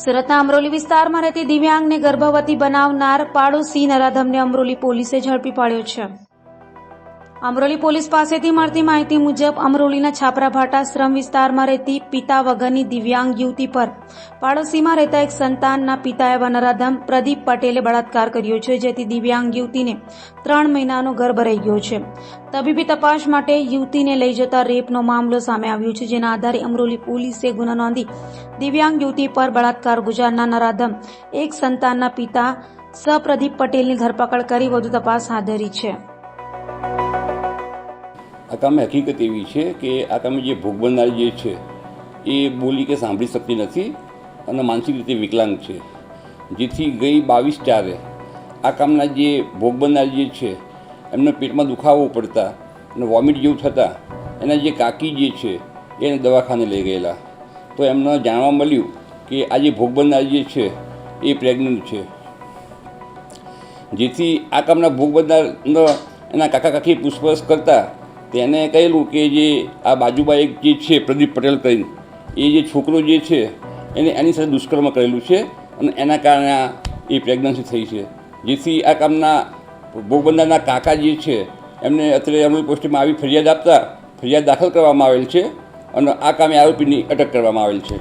સુરતના અમરોલી વિસ્તારમાં રહેતી દિવ્યાંગને ગર્ભવતી બનાવનાર પાડોશી નરાધમને અમરોલી પોલીસે ઝડપી પાડ્યો છે. અમરોલી પોલીસ પાસેથી મળતી માહિતી મુજબ અમરોલીના છાપરાભાટા આશ્રમ વિસ્તારમાં રહેતી પિતા વગરની દિવ્યાંગ યુવતી પર પાડોશીમાં રહેતા એક સંતાનના પિતા એવા નરાધમ પ્રદીપ પટેલે બળાત્કાર કર્યો છે, જેથી દિવ્યાંગ યુવતીને 3 મહિનાનો ગર્ભ રહી ગયો છે. તબીબી તપાસ માટે યુવતીને લઈ જતા રેપનો મામલો સામે આવ્યો છે, જેના આધારે અમરોલી પોલીસે ગુનો નોંધી દિવ્યાંગ યુવતી પર બળાત્કાર ગુજારનાર નરાધમ એક સંતાનના પિતા પ્રદીપ પટેલની ધરપકડ કરી વધુ તપાસ હાથ ધરી છે. આ કામે હકીકત એવી છે કે આ કામે જે ભોગ બનનાર જે છે એ બોલી કે સાંભળી શકતી નથી અને માનસિક રીતે વિકલાંગ છે, જેથી ગઈ 22/4 આ કામના જે ભોગ બનનાર જે છે એમને પેટમાં દુખાવો પડતા અને વોમિટ જેવું થતાં એના જે કાકી જે છે એને દવાખાને લઈ ગયેલા, તો એમને જાણવા મળ્યું કે આ જે ભોગ બનનાર જે છે એ પ્રેગ્નન્ટ છે, જેથી આ કામના ભોગ બનનારનો એના કાકા કાકી પૂછપરછ કરતા તેને કહેલું કે જે આ બાજુમાં એક જે છે પ્રદીપ પટેલ કરીને એ જે છોકરો જે છે એને એની સાથે દુષ્કર્મ કરેલું છે અને એના કારણે એ પ્રેગ્નન્સી થઈ છે, જેથી આ કામના ભોગ બનનારના કાકા જે છે એમને અત્યારે અમરોલી પોસ્ટમાં આવી ફરિયાદ આપતા ફરિયાદ દાખલ કરવામાં આવેલ છે અને આ કામે આરોપીની અટક કરવામાં આવેલ છે.